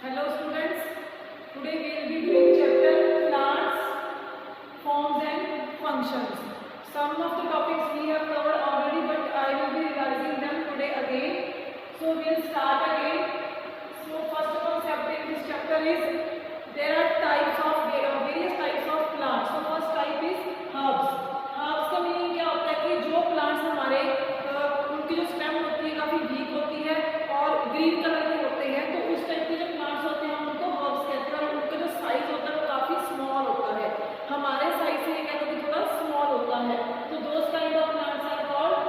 Hello students, today we will be doing chapter plants, forms and functions. Some of the topics we have covered already, but I will be revising them today again. So we will start again. So first concept in this chapter is there are various types of plants. So first type is herbs. Herbs का meaning क्या होता है कि जो plants हमारे उनकी जो stem होती है काफी वीक होती है और ग्रीन कलर के होते हैं, तो उस टाइप के जो प्लांट्स होते हैं हम उनको हर्ब्स कहते हैं और उनका जो साइज होता है वो काफी स्मॉल होता है। हमारे साइज से कहते हैं कि थोड़ा स्मॉल होता है, तो those kind of plants are called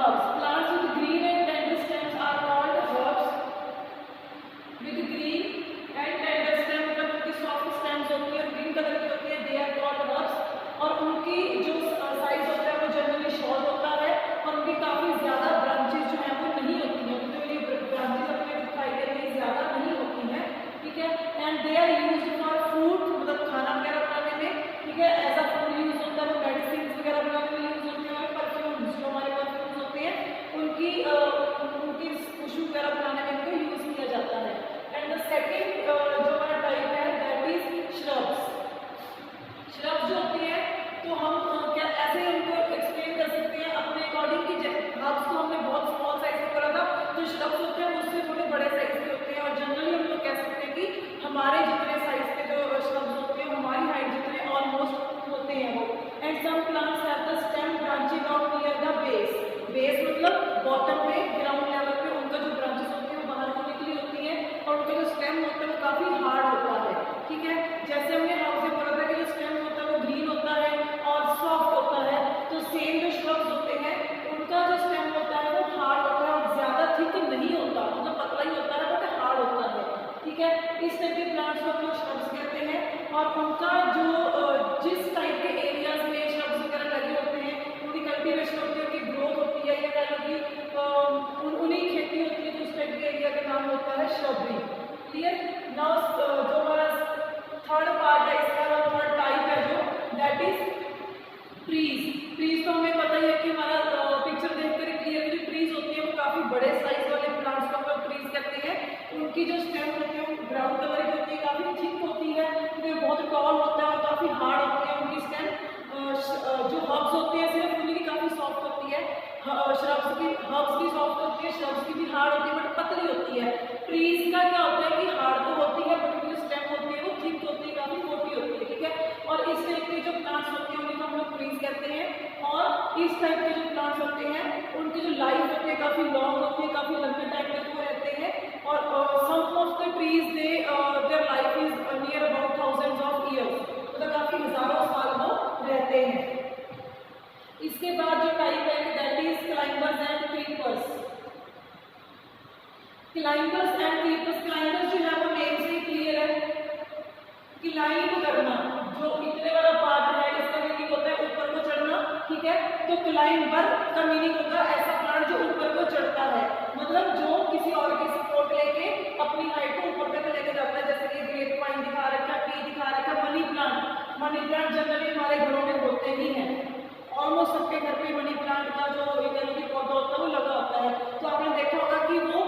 herbs. Plants with green and tender stems are called herbs. With green and tender stem मतलब उनकी सॉफ्ट स्टेम्स होती है, ग्रीन कलर की होती है, दे आर कॉल्ड हर्ब्स। और उनकी जो साइज होता है वो जनरली शॉर्ट होता है और उनकी काफी ज्यादा ब्रांचेस जो है वो नहीं होती है, तो ये ब्रांचेस अपने दिखाई दे रही है ज्यादा नहीं होती है, ठीक है। And they are used for food, मतलब खाना वगैरह बनाने में, ठीक है, एज अ फूड यूज होता है, वो मेडिसिन वगैरह बनाने में यूज होते हैं और परफ्यूम्स जो हमारे परफ्यूम्स होते हैं उनकी खुशबू वगैरह बनाने में इनको यूज किया जाता है। एंड द सेकेंड जो हमारा टाइप है दैट इज श्रब्स। श्रब्स जो होती है तो हम क्या ऐसे उनको एक्सप्लेन कर सकते हैं अपने अकॉर्डिंग कि हर्ब्स को हमने बहुत स्मॉल साइज में करा था, जो श्रब्स होते हैं उससे थोड़े बड़े साइज के होते हैं और जनरली हम लोग कह सकते हैं कि हमारे जितने साइज के जो श्रब्स होते हैं हमारी हाइट जितने ऑलमोस्ट होते हैं वो। And some plants have the stem branching out near the base. Base मतलब बॉटम पे ग्राउंड लेवल पे उनका जो ब्रांचेस होती है वो बाहर को निकली होती है और उनका जो स्टेम होता है वो काफी हार्ड होता है, ठीक है। जैसे हमने हर्ब्स में बोला था कि जो स्टेम होता है वो ग्रीन होता है और सॉफ्ट होता है, तो सेम जो श्रब्स होते हैं उनका जो स्टेम होता है वो हार्ड होता है और ज्यादा थिक नहीं होता, मतलब पतला ही होता है बट हार्ड होता है, ठीक है। इस टाइप के प्लांट्स को हम लोग श्रब्स कहते हैं और उनका जो जिस टाइप के एरियाज में श्रब्स वगैरह लगे होते हैं उनकी कल्टीवेशन होती है, उनकी ग्रोथ होती है या कह लो कि उन्हीं खेती होती है, तो उस टाइप के एरिया का नाम होता है श्रबरी। क्लियर। नाउ जो हमारा थर्ड पार्ट है इसका थर्ड टाइप है जो दैट इज ट्रीज। ट्रीज तो हमें पता ही है कि हमारा पिक्चर देखकर ही क्लियर है, जो ट्रीज होती है वो काफी बड़े साइज वाले प्लांट्स को हम लोग ट्रीज कहते हैं। उनकी जो स्टेम होती है वो ब्राउन कलर की होती है, काफी थिक होती है, तो बहुत टॉल होता है और काफी हार्ड होती है उनकी स्टेम। जो हर्ब्स होते हैं सिर्फ उनकी काफी सॉफ्ट होती है, श्रब्स की हर्ब्स की सॉफ्ट होती है, श्रब्स की भी हार्ड होती है बट पतली होती है। ट्रीज का क्या होता है कि हार्ड तो होती है बट उनकी स्टेम होती है वो थिक होती है, काफी मोटी होती है, ठीक है। और इस टाइप के जो प्लांट्स होते हैं उन्हें हम लोग ट्रीज कहते हैं और इस टाइप के जो प्लांट्स होते हैं उनकी जो लाइफ होती है काफी लॉन्ग होती है, काफी लंबे टाइम तक वो रहते हैं और some of the trees their life is near about thousands of years, मतलब काफी हजारों साल वो रहते हैं। इसके बाद जो टाइप है that is climbers and creepers. Climbers and creepers, climbers जो है वो नेम से ही क्लियर है, क्लाइंब करना, जो इतने बड़ा पार्ट है इसका मीनिंग होता है ऊपर को चढ़ना, ठीक है। तो क्लाइंबर का मीनिंग होगा ऐसा प्लांट जो ऊपर को चढ़ता है, मतलब जो किसी और की सपोर्ट लेके अपनी हाइट को ऊपर तक लेके जाता है, जैसे कि ग्रेप पाइन दिखा रखा है, ट्री दिखा रखा है, money plant. Money plant generally हमारे घरों में होते ही हैं, ऑलमोस्ट सबके घर पे मनी प्लांट का जो पौधा होता है वो लगा होता है, तो आपने देखा होगा कि वो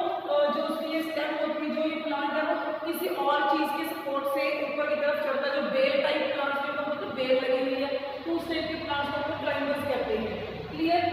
जो उसकी स्टेम होती है, जो ये प्लांट है वो किसी और चीज के सपोर्ट से ऊपर की तरफ चढ़ता है, जो बेल टाइप प्लांट्स में तो बेल लगी हुई है, तो उस टाइप के प्लांट्स को क्लाइंबर्स कहते हैं। Clear.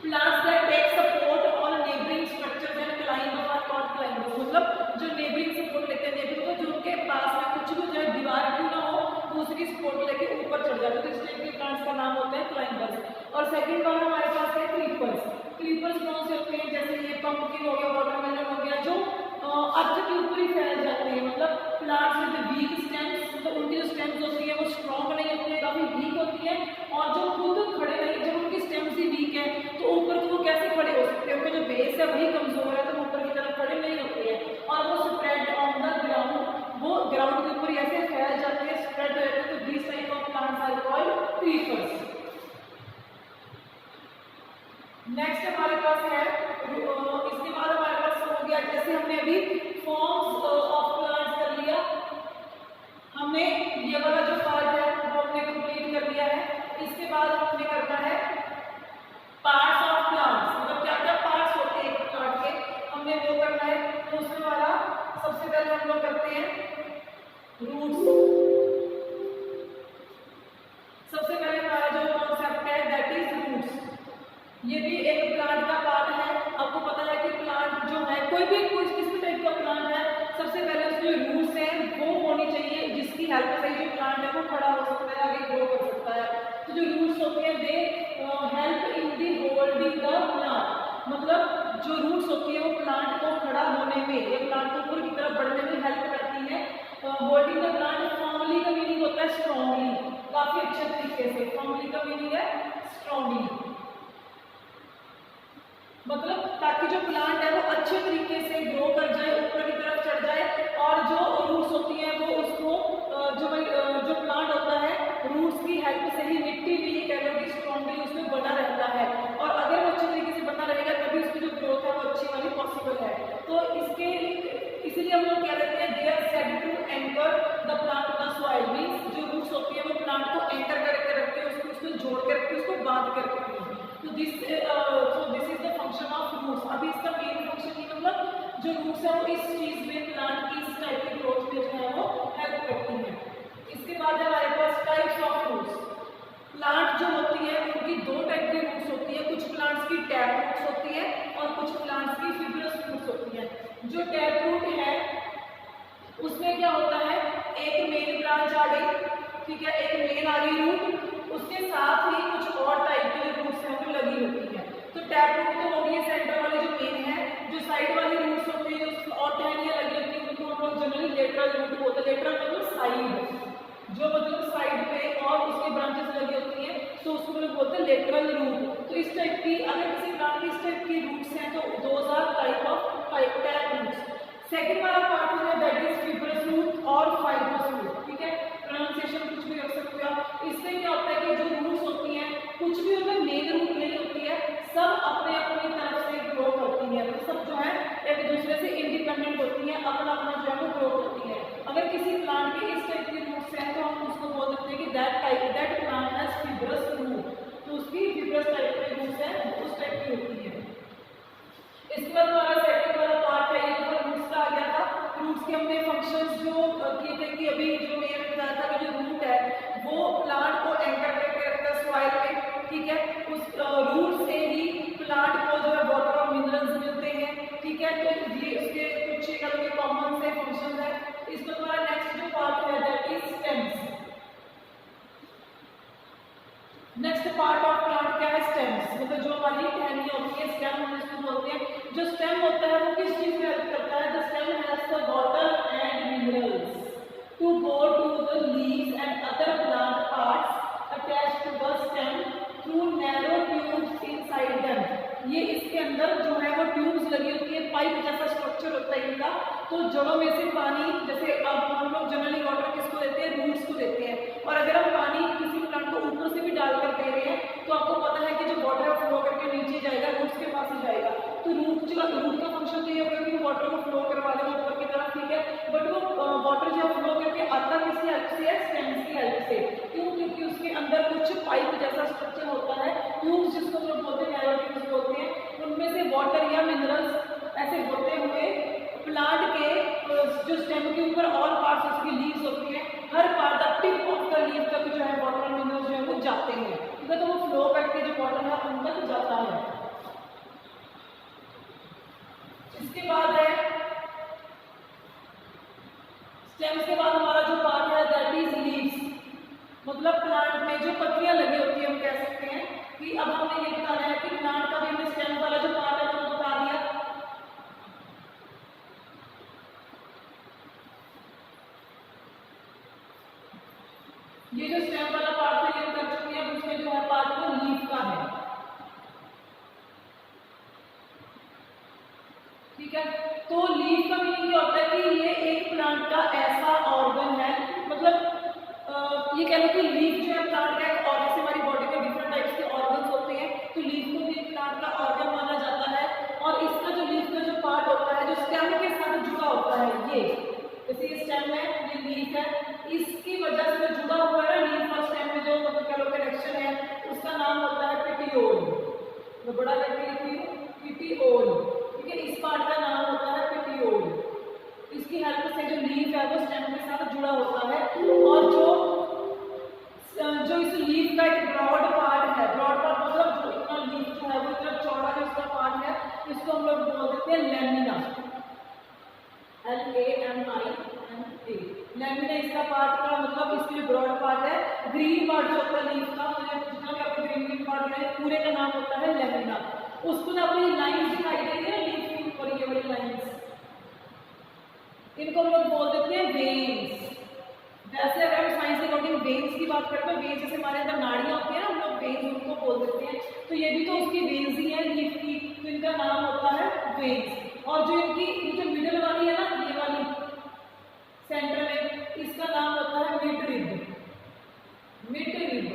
Plants that take support on neighbouring structures and climb are called climbers, मतलब जो नेबरिंग सपोर्ट लेते हैं, नेबरिंग को जो उनके पास में कुछ भी जो दीवार क्यों ना हो तो उसकी सपोर्ट लेके ऊपर चढ़ जाते हैं, तो इस टाइप के प्लांट्स का नाम होता है क्लाइंबर्स। और सेकंड वाला हमारे पास है क्रीपर्स। क्रीपर्स कौन से होते हैं, जैसे ये पंपकिन हो गया, वाटरमेलन हो गया, जो अर्थ के ऊपर ही फैल जाते हैं, मतलब प्लांट्स विद वीक स्टेम्स, तो उनकी जो स्टेम्स होती है वो स्ट्रॉन्ग नहीं होती है, काफी वीक होती है और जो खुद खड़े नहीं, जब उनकी स्टेम्स ही वीक है तो ऊपर को वो कैसे खड़े हो सकते हैं, उनका जो बेस है वही कमजोर है, तो ऊपर की तरफ खड़े नहीं होते हैं और वो स्प्रेड ऑन द ग्राउंड, वो ग्राउंड के ऊपर ऐसे फैल जाते हैं, स्प्रेड हो जाते हैं, तो this type of plants are called creepers. Next हमारे पास है इसके बाद हमारे पास हो गया, जैसे हमने अभी फॉर्म्स ऑफ प्लांट्स कर लिया, हमने ये वाला जो पार्ट है वो हमने कंप्लीट कर लिया है। इसके बाद हमने करना है पार्ट्स ऑफ प्लांट्स, मतलब क्या क्या पार्ट्स होते हैं एक प्लांट के, हमने वो करना है। तो उसमें वाला सबसे पहले हम लोग करते हैं रूट्स। सबसे पहले हमारा जो कॉन्सेप्ट है दैट इज रूट्स। ये भी एक प्लांट का पार्ट है। आपको पता है कि प्लांट जो है कोई किस भी टाइप का प्लांट है, सबसे पहले उसके रूट्स हैं वो होनी चाहिए, जिसकी हेल्प से जो प्लांट है वो खड़ा हो सकता है, आगे ग्रो कर सकता है। तो जो रूट्स होते हैं they help in the holding the plant, मतलब जो रूट्स होती है वो प्लांट को खड़ा होने में या प्लांट को ऊपर की तरफ बढ़ने में हेल्प करती है। होल्डिंग द प्लांट फॉर्मली का मीनिंग होता है स्ट्रॉन्गली, काफी अच्छे तरीके से। फॉर्मली का मीनिंग है स्ट्रॉन्गली, मतलब ताकि जो प्लांट है वो अच्छे तरीके से ग्रो कर जाए, ऊपर की तरफ चढ़ जाए, और जो रूट्स होती है वो उसको जो प्लांट होता है रूट्स की हेल्प से ही मिट्टी भी ये कह लो कि स्ट्रॉन्गली उसमें बना रहता है, और अगर वो अच्छे तरीके से बना रहेगा तभी उसकी जो ग्रोथ है वो अच्छी वाली पॉसिबल है। तो इसलिए हम लोग क्या कहते हैं they are said to anchor the plant the soil, means जो रूट्स होती है वो प्लांट को एंकर करके रखते हैं, उसको उसमें जोड़ के रखते हैं, उसको बांध कर रखते हैं। तो this is the function of roots. अभी इसका मेन फंक्शन ये मतलब जो रूट्स है वो इस चीज में प्लांट की इस टाइप की ग्रोथ में जो है वो हेल्प करती है। इसके बाद हमारे पास टाइप्स ऑफ रूट्स। प्लांट जो होती है उनकी दो टाइप की रूट्स होती है, कुछ प्लांट्स की टैप रूट्स होती है और कुछ प्लांट्स की फिब्रस रूट्स होती है। जो टैप रूट है उसमें क्या होता है, एक मेन ब्रांच आ गई, ठीक है, एक मेन आ गई रूट, उसके साथ ही कुछ और टाइप की रूट्स हैं वो लगी होती है। तो टैप रूट तो होगी ये सेंटर वाली जो मेन है, जो साइड वाली रूट्स होती है जो और टहनियां लगी होती है उनको हम लोग जनरली लेटरल रूट बोलते हैं। लेटरल मतलब साइड, जो मतलब साइड पे और उसके ब्रांचेस लगी होती हैं तो उसको हम लोग बोलते हैं लेटरल रूट। तो इस टाइप की अगर किसी प्लांट की इस टाइप की रूट्स हैं तो those are type of tap roots. Second वाला पार्ट है दैट इज फिब्रस रूट और फाइब्रस रूट, ठीक है, प्रोनाउंसिएशन कुछ भी रख सकते हो आप। इससे क्या होता है कि जो रूट्स होती हैं कुछ भी उनमें मेन रूट नहीं होती है, सब अपने अपनी तरफ से ग्रो करती है, तो सब जो है एक दूसरे से इंडिपेंडेंट होती है, अपना अपना जो है वो ग्रो करती है। अगर किसी प्लांट के इस टाइप की रूट्स हैं तो हम उसको बोल सकते हैं कि that plant has fibrous root, तो उसकी फिब्रस टाइप की रूट्स है उस टाइप की होती है। इसके बाद हमारा सेकंड वाला पार्ट है, ये ऊपर रूट्स का आ गया था। रूट्स के हमने फंक्शंस जो किए थे कि अभी जो मैंने बताया था कि जो रूट है वो प्लांट को एंकर करके रखता है सॉइल में, ठीक है, उस रूट से ही प्लांट को जो है वाटर और मिनरल्स मिलते हैं, ठीक है। तो ये उसके कुछ अलग कॉमन से फंक्शंस है। इसमें हमारा नेक्स्ट जो पार्ट है that is stems. Next part of plant क्या है, स्टेम्स, मतलब जो हमारी टहनियां होती है स्टेम हम इसको बोलते हैं। जो स्टेम होता है वो किस चीज में हेल्प करता है, the stem has the water and minerals to go to the leaves and other plant parts attached to the stem through narrow tubes inside them. ये इसके अंदर जो है वो ट्यूब्स लगी होती है, पाइप जैसा स्ट्रक्चर होता है इनका। तो जड़ों में से पानी, जैसे अब हम लोग जनरली वाटर किसको देते हैं, रूट्स को देते हैं, और अगर हम पानी किसी प्लांट को ऊपर से भी डालकर दे रहे हैं तो आपको पता है कि जो वाटर फ्लो करके नीचे जाएगा रूट्स के पास ही जाएगा। तो रूट का फंक्शन तो ये होगा कि वाटर को फ्लो करवा देगा ऊपर की तरफ, ठीक है, बट वो वाटर जो फ्लो करके आता किसकी हेल्प से है, स्टेम्स की हेल्प से। क्यों, क्योंकि उसके अंदर कुछ पाइप जैसा स्ट्रक्चर होता है, ट्यूब्स जिसको लोग बोलते हैं, नैरो ट्यूब्स बोलते हैं, उनमें से वाटर या मिनरल्स ऐसे होते हुए प्लांट के जो स्टेम के ऊपर और पार्ट्स उसकी लीव्स होती है, हर part the tip of the leave तक जो है वाटर मिनरल्स जो है वो जाते हैं, ठीक है, तो वो फ्लो करके जो वाटर है उन तक जाता है। इसके बाद है स्टेम्स के बाद हमारा जो पार्ट है दैट इज लीव्स, मतलब प्लांट में जो पत्तियां लगी होती है, हम कह सकते हैं कि अब हमें ये बताना है कि प्लांट का भी स्टेम वाला जो पार्ट है वो बता दिया। ये जो स्टेम वाला पार्ट है ये कर चुके हैं, उसमें जो है पार्ट वो लीफ का है, ठीक है। तो लीफ का मीनिंग ये होता है कि ये एक प्लांट का ऐसा ऑर्गन है, मतलब ये कह लो कि लीफ जो है प्लांट का एक, और जैसे हमारी बॉडी में डिफरेंट टाइप्स के ऑर्गन्स होते हैं तो लीफ को भी एक प्लांट का ऑर्गन माना जाता है। और इसका जो लीफ का जो पार्ट होता है जो स्टेम के साथ जुड़ा होता है, ये जैसे ये स्टेम है ये लीफ है, इसकी वजह से जुड़ा हुआ है लीफ और स्टेम में जो मतलब कह लो कनेक्शन है उसका नाम होता है पेटियोल। मैं बड़ा करके लिखती हूँ पेटियोल, ठीक है, इस पार्ट का नाम होता है पेटियोल। इसकी हेल्प पूरा होता है। और जो इस लीफ का एक ब्रॉड पार्ट है, ब्रॉड पार्ट मतलब जो इतना लीफ जो है वो इतना चौड़ा जो इसका पार्ट है, इसको हम लोग बोल देते हैं लैमिना, LAMINA। लैमिना इसका पार्ट का मतलब इसके ब्रॉड पार्ट है। ग्रीन पार्ट जो होता है लीफ का, जितना भी आपको ग्रीन पार्ट है पूरे का नाम होता है लैमिना। उसको ना अपनी लाइन्स दिखाई दे रही है लीफ के ऊपर, ये वाली लाइन्स, इनको हम लोग बोल देते हैं वेन्स। वैसे अगर हम साइंस अकॉर्डिंग वेन्स की बात करते हैं, वेन्स जैसे हमारे अंदर नाड़ियाँ होती हैं ना, हम लोग वेन्स उनको बोल देते हैं, तो ये भी तो उसकी वेन्स ही है लीफ की, तो इनका नाम होता है वेन्स। और जो इनकी जो मिडल वाली है ना, ये वाली सेंटर में, इसका नाम होता है mid rib. Mid rib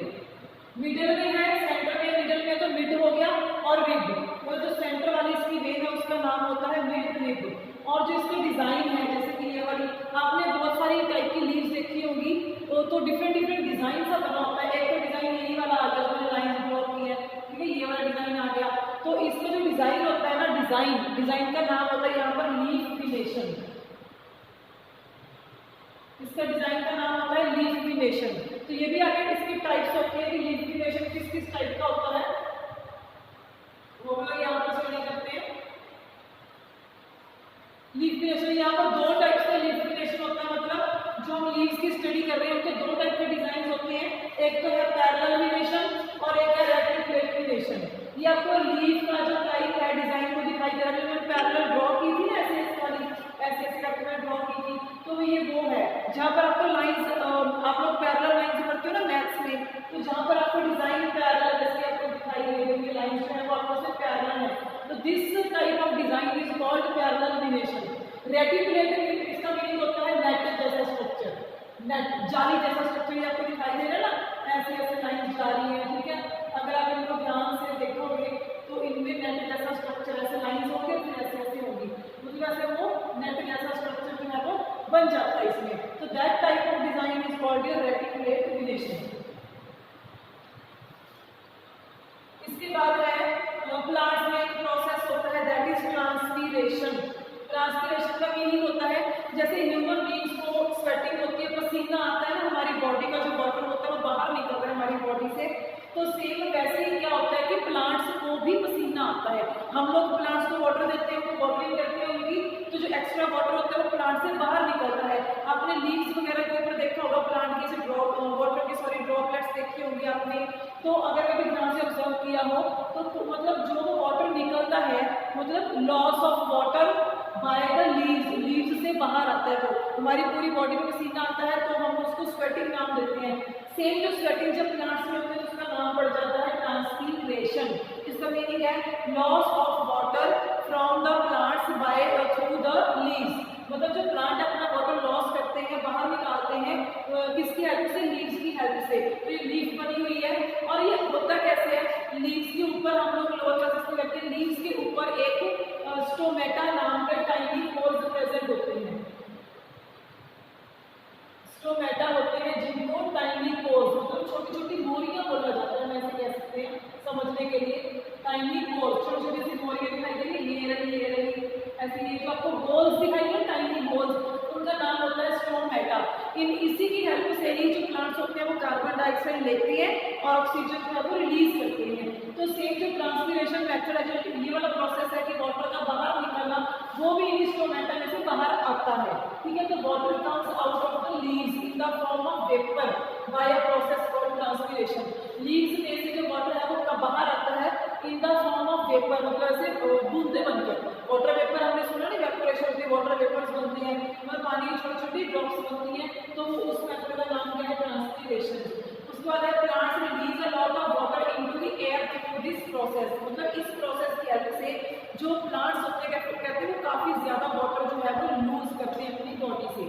middle में है, सेंटर में, मिडल में तो मिड हो गया, और रिब वो जो सेंटर वाली इसकी वेन है उसका नाम होता है मिड रिब। और जो इसकी डिजाइन है, जैसे कि ये वाली, आपने बहुत सारी टाइप की लीव्स देखी होंगी, तो डिफरेंट डिफरेंट डिजाइन सा बना होता है। एक तो डिजाइन यही वाला आ गया, उसमें लाइन ड्रॉ की है, ठीक है, ये वाला डिजाइन आ गया। तो इसमें जो डिजाइन होता है ना, डिजाइन का नाम होता है यहाँ पर लीफ फिनेशन। इसका डिजाइन का नाम होता है लीफ फिनेशन। तो ये भी आगे इसकी टाइप्स होती है कि लीफ फिनेशन किस किस टाइप का होता है, वो लोग यहाँ पर स्टडी करते हैं। लीफ फिनेशन यहाँ पर दो टाइप्स का लीफ फिनेशन होता है, मतलब जो हम लीव्स की स्टडी कर रहे हैं उनके दो टाइप के डिजाइन होते हैं। एक तो है पैरेलल फिनेशन और एक है रेटिकुलेट फिनेशन। ये आपको लीफ का जो टाइप है डिजाइन को दिखाई दे रहा है, जो मैंने पैरेलल ड्रॉ की थी ना, ऐसे वाली ऐसे करके मैं ड्रॉ की थी, तो ये वो है जहाँ पर आपको लाइंस, आप लोग पैरेलल लाइंस पढ़ते हो ना मैथ्स में, तो जहाँ पर आपको डिजाइन पैरेलल जैसे आपको दिखाई दे रही है, लाइंस जो है वो आपको सिर्फ पैरेलल है, तो this type of design is called parallel venation. Reticulate इसका मीनिंग होता है नेट जैसा स्ट्रक्चर, नेट जाली जैसा स्ट्रक्चर, ये आपको दिखाई दे रहा है ना, ऐसे ऐसे लाइंस जा रही है, ठीक है। अगर आप इनको ध्यान से देखोगे तो इनमें नेट जैसा स्ट्रक्चर, ऐसे लाइंस होंगे, फिर ऐसे ऐसे होगी, मतलब ऐसे वो नेट जैसा स्ट्रक्चर जो है वो बन जाता है इसमें। तो that type of design is called your reticulate venation. इसके बाद है प्लांट्स में एक प्रोसेस होता है दैट इज ट्रांसपीरेशन। ट्रांसपीरेशन का मीनिंग होता है जैसे ह्यूमन बीइंग्स को स्वेटिंग होती है, पसीना आता है ना, हमारी बॉडी का जो वाटर होता है वो बाहर निकलता है हमारी बॉडी से, तो सेम वैसे ही क्या होता है कि प्लांट्स को भी पसीना आता है। हम लोग प्लांट्स को वाटर देते हैं, वो वाटरिंग करते होंगी, तो जो एक्स्ट्रा वाटर होता है वो प्लांट से बाहर निकलता है। आपने लीव्स वगैरह के ऊपर देखा होगा प्लांट की वाटर की ड्रॉपलेट्स देखी होंगी आपने, तो अगर कभी ध्यान से ऑब्जर्व किया हो तो मतलब जो वाटर निकलता है, मतलब loss of water by the leaves से बाहर आता है, तो हमारी पूरी बॉडी में पसीना आता है, तो हम उसको स्वेटिंग नाम देते हैं। सेम जो स्वेटिंग जब प्लांट्स में होती है उसका नाम पड़ जाता है ट्रांसपीरेशन। इसका मीनिंग है loss of water from the plants by through the leaves, मतलब जो प्लांट अपना वाटर लॉस करते हैं, बाहर निकालते हैं, किसकी हेल्प से, लीव्स की हेल्प से। तो ये लीफ बनी हुई है, और ये होता कैसे है, लीव्स के ऊपर हम लोग लोअर क्लासेस में करते हैं, लीव्स के ऊपर एक स्टोमेटा नाम के टाइनी पोर्स प्रेजेंट होते हैं। स्टोमेटा होते हैं जिनको टाइनी पोर्स, मतलब छोटी छोटी मोरियां बोला जाता है, हम ऐसे कह सकते हैं समझने के लिए। टाइनी पोर्स, छोटी छोटी सी मोरियां दिखाई देंगी, ये रही ऐसे, ये जो आपको गोल्स दिखाई दे टाइनी गोल्स, उनका नाम होता है स्टोमेटा। इसी की हेल्प से ही जो प्लांट्स होते हैं वो कार्बन डाइऑक्साइड लेते हैं और ऑक्सीजन जो है वो रिलीज करते हैं। तो सेम जो ट्रांसपीरेशन मेथड है, जो ये वाला प्रोसेस है कि वाटर का बाहर निकलना, वो भी इन स्टोमेटा में से बाहर आता है, ठीक है। तो water comes out of the leaves in the form of vapour by a process called transpiration. Leaves में से जो वाटर है वो बाहर आता है in the form of vapour, मतलब ऐसे बूंदे बनकर। वाटर वेपर हमने सुना ना, इवेपोरेशन होती है, वाटर वेपर्स बनती हैं, मतलब पानी की छोटी छोटी ड्रॉप्स बनती हैं, तो उस मेथड का नाम क्या है, ट्रांसपीरेशन। उसके बाद है plants release a lot of water into the air through this process, मतलब इस प्रोसेस की हेल्प से जो प्लांट्स होते हैं कहते हैं वो काफी ज्यादा वाटर जो है वो लूज करते हैं अपनी बॉडी से,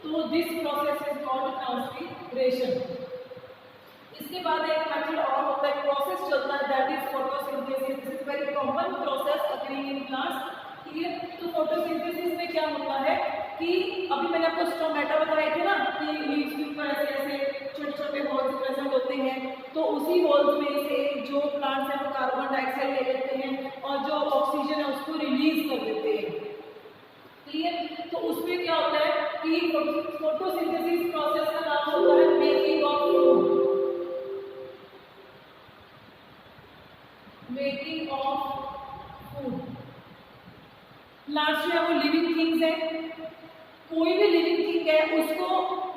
तो this process is called transpiration. इसके बाद एक मेथड और होता है, प्रोसेस चलता है that is photosynthesis. This is very common process occurring in plants, ठीक है। तो फोटोसिंथेसिस में क्या होता है कि अभी मैंने आपको स्टोमेटा बताए थे ना कि लीव्स के ऊपर ऐसे ऐसे छोटे छोटे होल्स प्रेजेंट होते हैं, तो उसी होल्स में से जो प्लांट्स हैं वो कार्बन डाइऑक्साइड ले लेते हैं और जो ऑक्सीजन है उसको रिलीज कर देते हैं, क्लियर। तो उसमें क्या होता है कि कि फोटोसिंथेसिस प्रोसेस का नाम होता है making of food, making of food. Plants जो है वो लिविंग थिंग्स है, कोई भी लिविंग थिंग है उसको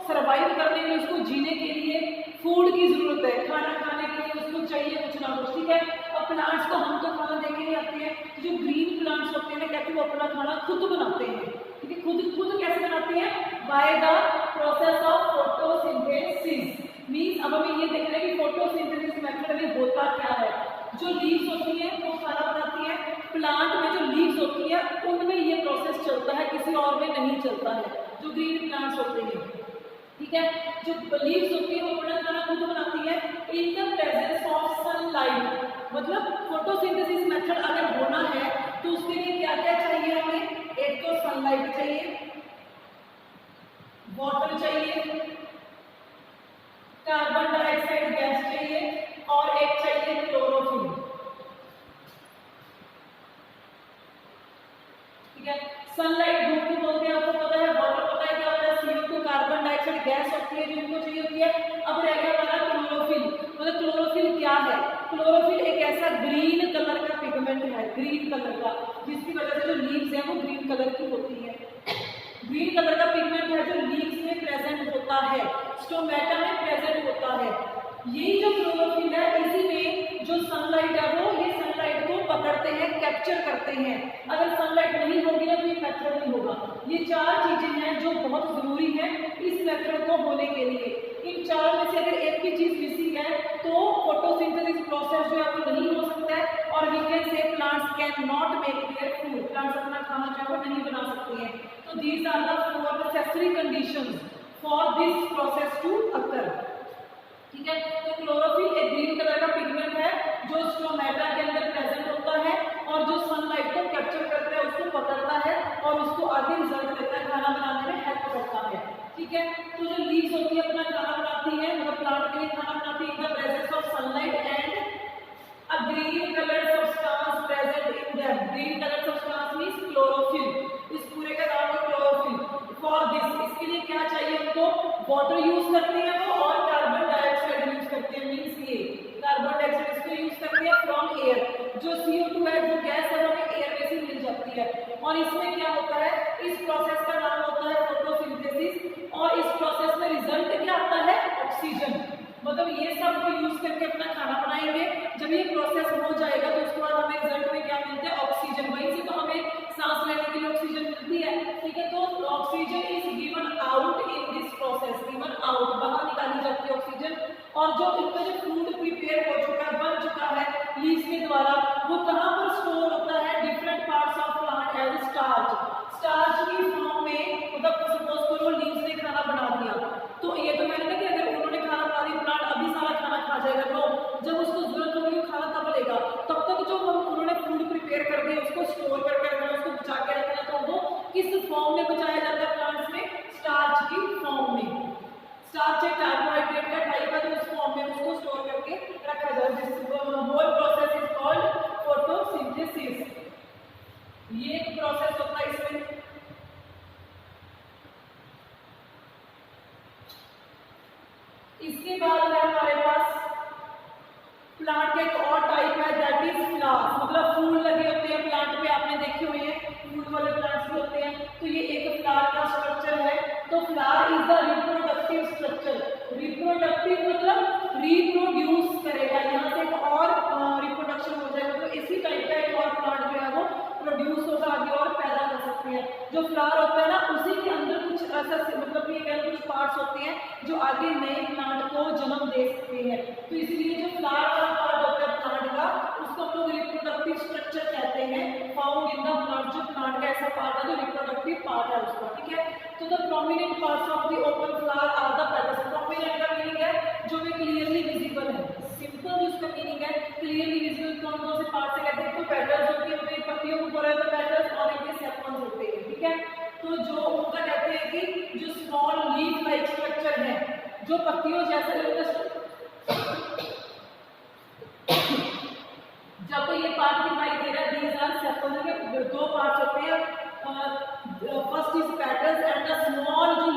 सर्वाइव करने में, उसको जीने के लिए फूड की जरूरत है, खाना खाने के लिए उसको चाहिए कुछ ना कुछ, ठीक है। अब प्लांट्स को हम तो खाना देके नहीं आते हैं, जो ग्रीन प्लांट्स होते हैं ना, कहते हैं वो अपना खाना खुद बनाते हैं, ठीक है। खुद खुद कैसे बनाते हैं? By the process of photosynthesis. Means अब हमें ये देखना है कि फोटोसिंथेसिस मेथड में होता क्या है। जो लीव्स होती है वो खाना बनाती है, प्लांट में जो लीव्स होती है उनमें ये प्रोसेस चलता है, किसी और में नहीं चलता है, जो ग्रीन प्लांट्स होते हैं, ठीक है। जो लीव्स होती है वो अपना खाना खुद बनाती है in the presence of sunlight. मतलब फोटोसिंथेसिस मेथड अगर होना है तो उसके लिए क्या क्या चाहिए हमें? एक तो सनलाइट चाहिए, वाटर चाहिए, कार्बन डाइऑक्साइड गैस चाहिए और एक चाहिए क्लोरोफिल, ठीक है। सनलाइट धूप को बोलते हैं, आपको पता है। वाटर पता है क्या होता है? CO2 कार्बन डाइऑक्साइड गैस होती है जो इनको चाहिए होती है। अब रह गया हमारा क्लोरोफिल। मतलब क्लोरोफिल क्या है? क्लोरोफिल एक ऐसा ग्रीन कलर का पिगमेंट है, ग्रीन कलर का, जिसकी वजह से जो लीव्स है वो ग्रीन कलर की होती है। ग्रीन कलर का पिगमेंट है जो लीव्स में प्रेजेंट होता है, स्टोमेटा में प्रेजेंट होता है। यही जो क्लोरोफिल है, इसी में जो सनलाइट है वो ये सनलाइट को पकड़ते हैं, कैप्चर करते हैं। अगर सनलाइट नहीं होगी ना तो ये मेथड नहीं होगा। ये चार चीजें हैं जो बहुत जरूरी है इस मेथड को होने के लिए। इन चारों में से अगर एक भी चीज मिसिंग है तो फोटोसिंथेसिस प्रोसेस जो है वो नहीं हो सकता है, और we can say plants can not make their food. Plants अपना खाना जो है वो नहीं बना सकते हैं। तो these are the 4 necessary conditions for this process to occur, ठीक है। तो क्लोरोफिल एक ग्रीन कलर का पिगमेंट है जो स्टोमेटा के अंदर प्रेजेंट होता है और जो सनलाइट को कैप्चर करता है, उसको पकड़ता है और उसको आगे रिजल्ट देता है, खाना बनाने में हेल्प करता है, ठीक है। तो जो लीव्स होती है अपना खाना बनाती है, मतलब प्लांट के लिए खाना बनाती है in the presence of sunlight and a green colour substance present in them. Green colour substance means chlorophyll. इस पूरे का नाम है क्लोरोफिल। फॉर दिस, इसके लिए क्या चाहिए उनको? वाटर यूज करते हैं वो और कार्बन डाइऑक्साइड यूज करते हैं। मींस ये कार्बन डाइऑक्साइड इसको यूज करते हैं फ्रॉम एयर। जो CO2 है, जो गैस है, हमें एयर में से मिल जाती है। और इसमें क्या होता है? इस प्रोसेस का नाम होता है फोटोसिंथेसिस। और इस प्रोसेस में रिजल्ट क्या आता है? ऑक्सीजन। मतलब ये सब को यूज करके अपना खाना बनाएंगे। जब ये प्रोसेस हो जाएगा तो उसके बाद हमें रिजल्ट में क्या मिलता है? ऑक्सीजन। वहीं से तो हमें सांस लेने के लिए ऑक्सीजन मिलती है, ठीक है। तो oxygen is given out in this process, given out, बाहर निकाली जाती है ऑक्सीजन। और जो इनका जो फूड प्रिपेयर हो चुका है, बन चुका है लीव्स के द्वारा, वो कहाँ पर स्टोर होता है? Different parts of plant as starch. Starch की फॉर्म में, मतलब सपोज करो लीव्स ने खाना बना दिया, तो ये तो मैंने ना कि अगर उन्होंने खाना बना दिया, प्लांट अभी सारा खाना खा जाएगा, तो जब उसको जरूरत होगी खाना तब लेगा। तब तक जो उन्होंने फूड प्रिपेयर कर दिया उसको स्टोर करके रखना, उसको बचा के रखना। तो वो किस फॉर्म में बचाया जाता है प्लांट्स में? स्टार्च की फॉर्म में। स्टार्च एक कार्बोहाइड्रेट का टाइप है, तो उस फॉर्म में उसको स्टोर करके रखा जाता है। This whole process is called photosynthesis. ये एक प्रोसेस होता है इसमें। इसके बाद है हमारे पास प्लांट का एक और टाइप है, दैट इज फ्लावर्स। मतलब फूल लगे होते हैं प्लांट पे, आपने देखे हुए हैं, फूल वाले प्लांट्स भी होते हैं। तो ये एक फ्लावर का स्ट्रक्चर है। तो flower is the reproductive structure. Reproductive मतलब रिप्रोड्यूस करेगा, यहाँ से एक और रिप्रोडक्शन हो जाएगा। तो इसी टाइप का एक और प्लांट जो है वो प्रोड्यूस होगा, आगे और पैदा कर सकते हैं। जो फ्लावर होता है ना, उसी के अंदर कुछ ऐसा मतलब ये कह कुछ पार्ट्स होते हैं जो आगे नए प्लांट को जन्म दे सकते हैं। तो इसलिए जो फ्लावर वाला पार्ट होता है प्लांट का, उसको हम लोग रिप्रोडक्टिव स्ट्रक्चर कहते हैं। फाउंड इन द प्लांट, जो प्लांट का ऐसा पार्ट है जो रिप्रोडक्टिव पार्ट है उसका, ठीक है। तो the prominent parts of the open flower are the petals. Prominent का मीनिंग है जो भी क्लियरली विजिबल है। सिंपल जो उसका मीनिंग है, क्लियरली विजिबल कौन कौन से पार्ट से कहते हैं? तो पेटल्स होती है, अपनी पत्तियों को बोला जाता है पेटल्स, और इनके सेपल्स होते हैं, ठीक है। तो जो उनका कहते हैं कि जो स्मॉल लीफ लाइक स्ट्रक्चर है, जो पत्तियों जैसा लगता है, जब तो ये पार्ट दिखाई दे रहा है, दीज आर सेपल्स के दो पार्ट्स होते हैं। First is petals and the small जो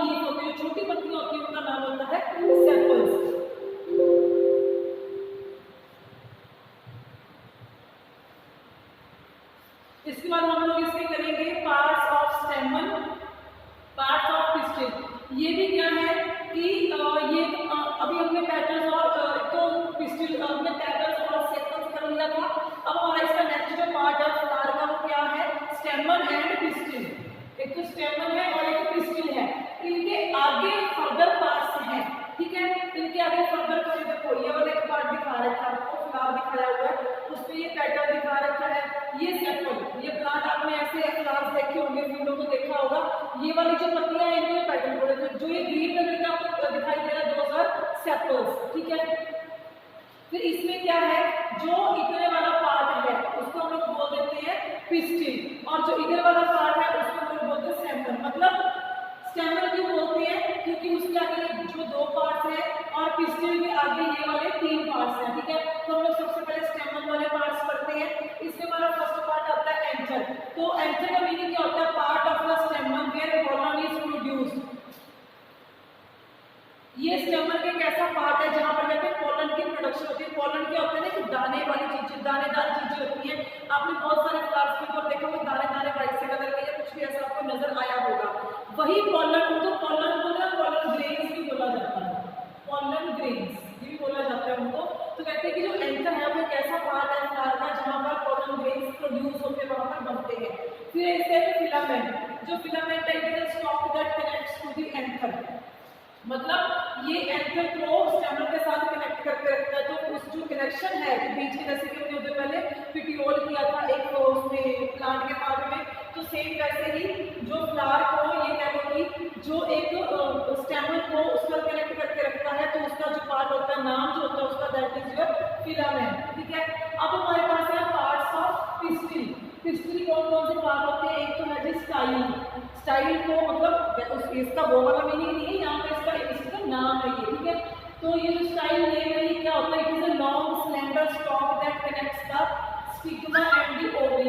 ये भी क्या है कि ये अभी हमने पेटल्स और तो पिस्टिल हमने पेटल्स और सेपल्स कर लिया था। अब हमारा इसका नेक्स्ट जो पार्ट है फ्लावर का वो क्या है, स्टेमन एंड पिस्टिल। एक तो स्टेमन है और एक पिस्टिल है, इनके आगे फर्दर पार्ट्स हैं, ठीक है। इनके आगे फर्दर पार्ट देखो, ये वाला एक पार्ट दिखा रखा है आपको, फ्लावर दिखाया हुआ है, उसपे ये पेटल दिखा रखा है, ये सेपल, ये प्लांट आपने ऐसे फ्लावर्स देखे होंगे, फूलों को देखा होगा, ये वाली जो पत्तियां हैं इनको पेटल बोलते हैं। जो ये ग्रीन कलर का आपको दिखाई दे रहा है दोस्त आर सेपल्स, ठीक है। फिर इसमें क्या है, जो इतने वाला पार्ट है उसको हम लोग बोल देते हैं पिस्टिल, और जो इधर वाला पार्ट है उसको हम लोग बोलते हैं स्टेमन। मतलब स्टेमन क्यों बोलते हैं, क्योंकि उसके आगे जो दो पार्ट्स हैं और पिस्टिल के आगे ये वाले तीन पार्ट्स हैं, ठीक है। तो हम लोग सबसे पहले स्टेमन वाले पार्ट्स पढ़ते हैं। इसमें हमारा फर्स्ट पार्ट आता है एंथर। तो एंथर का मीनिंग क्या होता है, part of the stamen where pollen is produced. ये स्टेमन के कैसा पार्ट है जहां पर कहते हैं पोलन की प्रोडक्शन होती है। पोलन क्या होता है ना, कि दाने वाली चीजें, दानेदार चीजें होती हैं। आपने बहुत सारे फ्लावर्स के ऊपर देखा होगा दाने दाने वाइट से कलर के या कुछ भी ऐसा आपको नजर आया होगा, वही पोलन, उनको पोलन बोला, पोलन ग्रेन्स भी बोला जाता है, पोलन ग्रेन्स भी बोला जाता है उनको। तो कहते हैं कि जो एंथर है वो एक ऐसा पार्ट है फ्लावर का जहां पर पोलन ग्रेन्स प्रोड्यूस होते हैं, वहां पर बनते हैं। फिर इससे फिलामेंट, जो फिलामेंट है it is a stalk that connects to the anther. मतलब ये एंथर को स्टेमन के साथ कनेक्ट करके रखता है। तो उस जो कनेक्शन है बीच में, जैसे कि हमने पहले पिटियोल किया था एक उसमें प्लांट के बारे में, तो सेम वैसे ही जो फ्लावर को ये क्या होगी, जो एक स्टेमन को उसका कनेक्ट करके रखता है, तो उसका जो पार्ट होता है, नाम जो होता है उसका, दैट इज योर फिलामेंट, ठीक है। अब हमारे पास है पार्ट्स ऑफ पिस्टिल। पिस्टिल कौन कौन से पार्ट होते हैं, एक तो है जी स्टाइल। स्टाइल को मतलब इसका वो वाला मीनिंग नहीं है, यहाँ पे इसका नाम है ये, ठीक है। तो ये जो स्टाइल नेम है ये क्या होता है, it is a long slender stock that connects the stigma and the ovary.